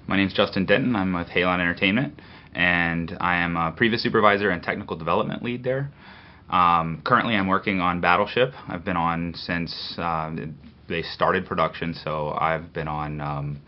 My name is Justin Denton. I'm with Halon Entertainment, and I am a Previs Supervisor and Technical Development Lead there. Currently, I'm working on Battleship. I've been on since they started production, so I've been on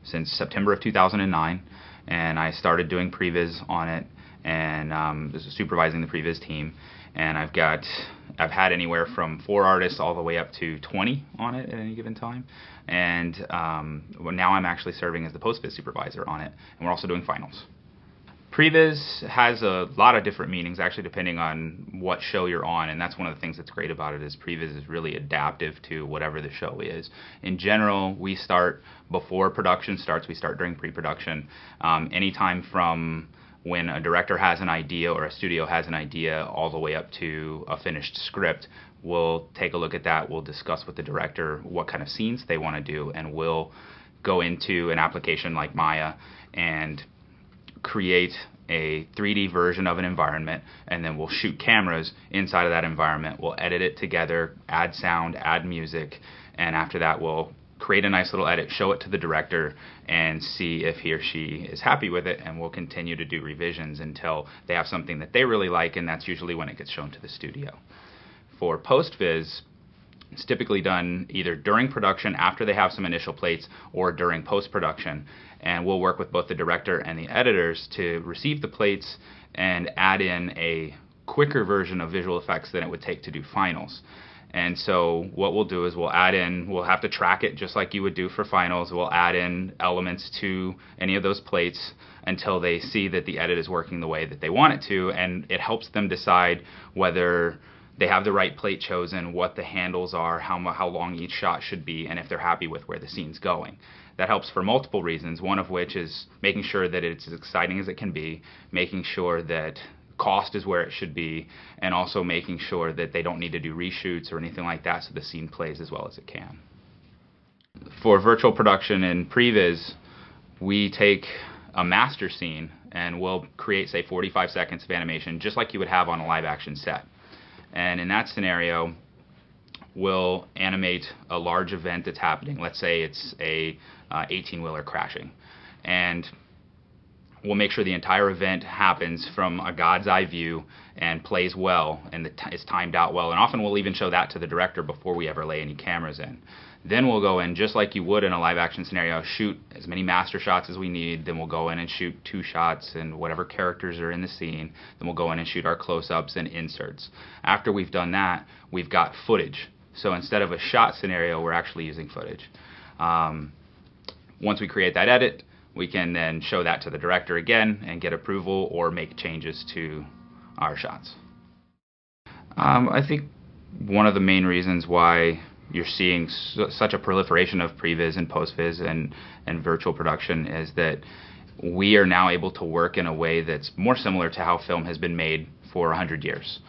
since September of 2009, and I started doing Previs on it and supervising the Previs team. And I've had anywhere from 4 artists all the way up to 20 on it at any given time. And now I'm actually serving as the postvis supervisor on it, and we're also doing finals. Previs has a lot of different meanings, actually, depending on what show you're on, and that's one of the things that's great about it, is Previs is really adaptive to whatever the show is. In general, we start before production starts. We start during pre-production. Anytime from when a director has an idea or a studio has an idea all the way up to a finished script, we'll take a look at that. We'll discuss with the director what kind of scenes they want to do, and we'll go into an application like Maya and create a 3D version of an environment, and then we'll shoot cameras inside of that environment. We'll edit it together, add sound, add music, and after that we'll create a nice little edit, show it to the director, and see if he or she is happy with it, and we'll continue to do revisions until they have something that they really like, and that's usually when it gets shown to the studio. For postvis, it's typically done either during production, after they have some initial plates, or during post-production, and we'll work with both the director and the editors to receive the plates and add in a quicker version of visual effects than it would take to do finals. And so what we'll do is we'll have to track it just like you would do for finals. We'll add in elements to any of those plates until they see that the edit is working the way that they want it to, and it helps them decide whether they have the right plate chosen, what the handles are, how long each shot should be, and if they're happy with where the scene's going. That helps for multiple reasons, one of which is making sure that it's as exciting as it can be, making sure that cost is where it should be, and also making sure that they don't need to do reshoots or anything like that, so the scene plays as well as it can. For virtual production in Previs, we take a master scene and we'll create, say, 45 seconds of animation just like you would have on a live action set. And in that scenario, we'll animate a large event that's happening. Let's say it's a 18-wheeler crashing, and we'll make sure the entire event happens from a God's eye view and plays well, and it's timed out well. And often we'll even show that to the director before we ever lay any cameras in. Then we'll go in, just like you would in a live action scenario, shoot as many master shots as we need. Then we'll go in and shoot 2 shots and whatever characters are in the scene. Then we'll go in and shoot our close-ups and inserts. After we've done that, we've got footage. So instead of a shot scenario, we're actually using footage. Once we create that edit, we can then show that to the director again and get approval or make changes to our shots. I think one of the main reasons why you're seeing such a proliferation of previs and postvis and virtual production is that we are now able to work in a way that's more similar to how film has been made for 100 years.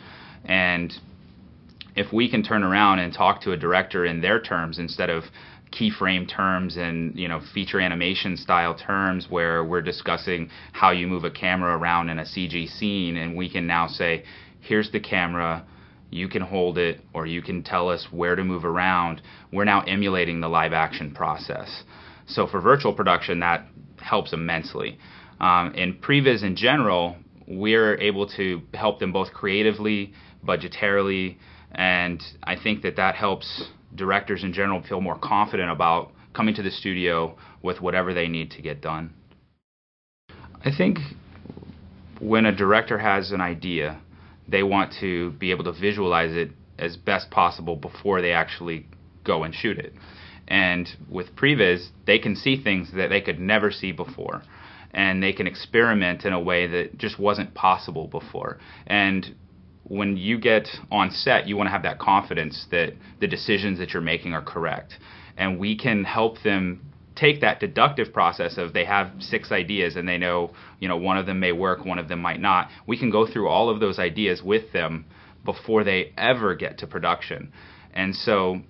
And if we can turn around and talk to a director in their terms instead of keyframe terms and feature animation style terms where we're discussing how you move a camera around in a CG scene, and we can now say, here's the camera, you can hold it, or you can tell us where to move around. We're now emulating the live action process. So for virtual production, that helps immensely. In Previs in general, we're able to help them both creatively, budgetarily, and I think that helps directors in general feel more confident about coming to the studio with whatever they need to get done. I think when a director has an idea, they want to be able to visualize it as best possible before they actually go and shoot it. And with Previs, they can see things that they could never see before, and they can experiment in a way that just wasn't possible before. And when you get on set, you want to have that confidence that the decisions that you're making are correct. And we can help them take that deductive process of they have 6 ideas and they know, one of them may work, one of them might not. We can go through all of those ideas with them before they ever get to production. And so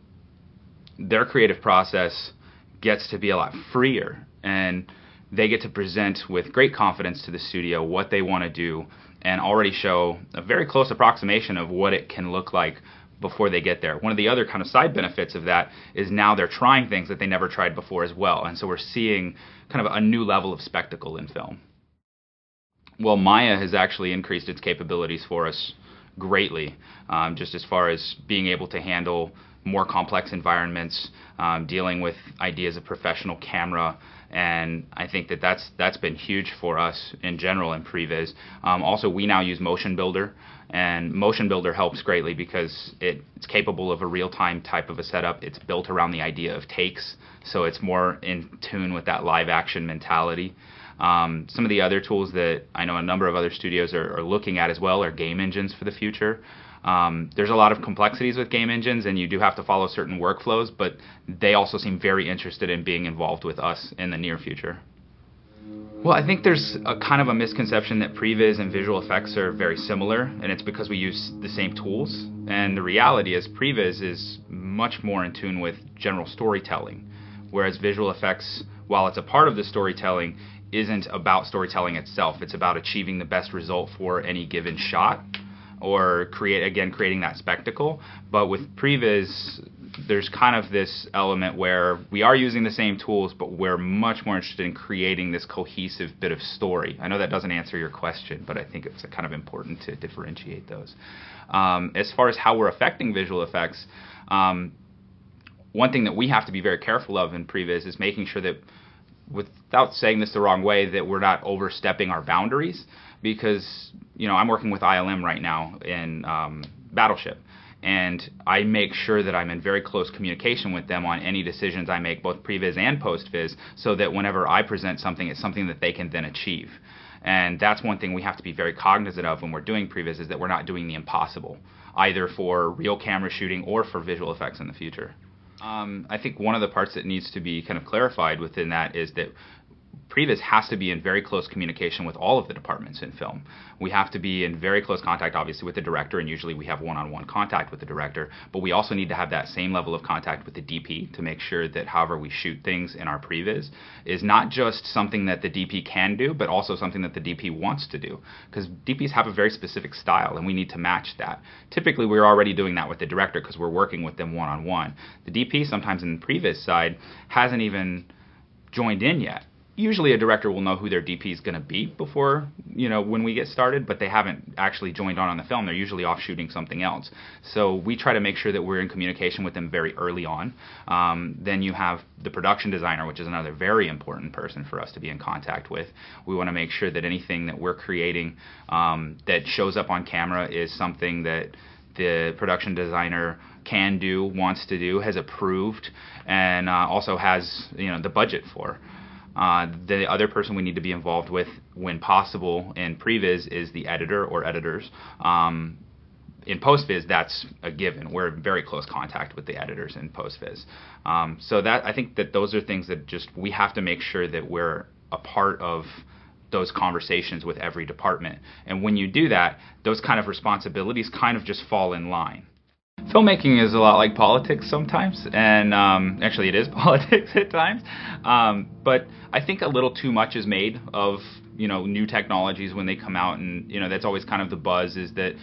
their creative process gets to be a lot freer, and they get to present with great confidence to the studio what they want to do and already show a very close approximation of what it can look like before they get there. One of the other kind of side benefits of that is now they're trying things that they never tried before as well, and so we're seeing kind of a new level of spectacle in film. Well, Maya has actually increased its capabilities for us greatly, just as far as being able to handle more complex environments, dealing with ideas of professional camera, and I think that that's been huge for us in general in Previs. Also, we now use Motion Builder, and Motion Builder helps greatly because it's capable of a real-time type of a setup. It's built around the idea of takes, so it's more in tune with that live-action mentality. Some of the other tools that I know a number of other studios are looking at as well are game engines for the future. There's a lot of complexities with game engines, and you do have to follow certain workflows, but they also seem very interested in being involved with us in the near future. Well, I think there's a kind of a misconception that Previs and visual effects are very similar, and it's because we use the same tools. And the reality is Previs is much more in tune with general storytelling, whereas visual effects, while it's a part of the storytelling, isn't about storytelling itself. It's about achieving the best result for any given shot, or creating that spectacle. But with Previs, there's kind of this element where we are using the same tools, but we're much more interested in creating this cohesive bit of story. I know that doesn't answer your question, but I think it's kind of important to differentiate those. As far as how we're affecting visual effects, one thing that we have to be very careful of in Previs is making sure that, without saying this the wrong way, that we're not overstepping our boundaries, because I'm working with ILM right now in Battleship, and I make sure that I'm in very close communication with them on any decisions I make, both previs and postvis, so that whenever I present something, it's something that they can then achieve. And that's one thing we have to be very cognizant of when we're doing previs, is that we're not doing the impossible, either for real camera shooting or for visual effects in the future. I think one of the parts that needs to be kind of clarified within that is that Previs has to be in very close communication with all of the departments in film. We have to be in very close contact, obviously, with the director, and usually we have one-on-one contact with the director, but we also need to have that same level of contact with the DP to make sure that however we shoot things in our Previs is not just something that the DP can do, but also something that the DP wants to do, because DPs have a very specific style, and we need to match that. Typically, we're already doing that with the director because we're working with them one-on-one. The DP, sometimes in the Previs side, hasn't even joined in yet. Usually a director will know who their DP is going to be before, when we get started, but they haven't actually joined on the film. They're usually off shooting something else. So we try to make sure that we're in communication with them very early on. Then you have the production designer, which is another very important person for us to be in contact with. We want to make sure that anything that we're creating that shows up on camera is something that the production designer can do, wants to do, has approved, and also has the budget for. The other person we need to be involved with, when possible, in Previs is the editor or editors. In postvis, that's a given. We're in very close contact with the editors in postvis. So I think that those are things that we have to make sure that we're a part of those conversations with every department. And when you do that, those kind of responsibilities kind of just fall in line. Filmmaking is a lot like politics sometimes, and actually it is politics at times, but I think a little too much is made of new technologies when they come out, and that's always kind of the buzz, is that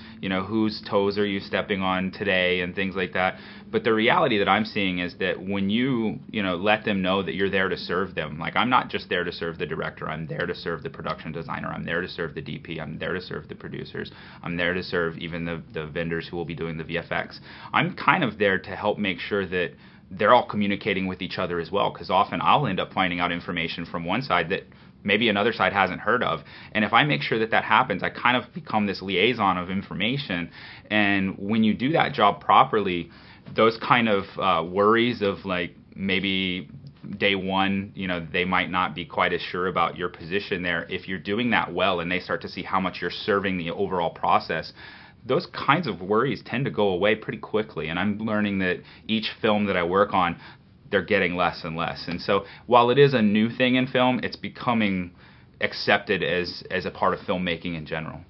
whose toes are you stepping on today and things like that. But the reality that I'm seeing is that when you let them know that you're there to serve them, like, I'm not just there to serve the director, I'm there to serve the production designer, I'm there to serve the DP, I'm there to serve the producers, I'm there to serve even the vendors who will be doing the VFX. I'm kind of there to help make sure that they're all communicating with each other as well, because often I'll end up finding out information from one side that maybe another side hasn't heard of. And if I make sure that that happens, I kind of become this liaison of information. And when you do that job properly, those kind of worries of, like, maybe day one, they might not be quite as sure about your position there. If you're doing that well and they start to see how much you're serving the overall process, those kinds of worries tend to go away pretty quickly. And I'm learning that each film that I work on, they're getting less and less. And so while it is a new thing in film, it's becoming accepted as a part of filmmaking in general.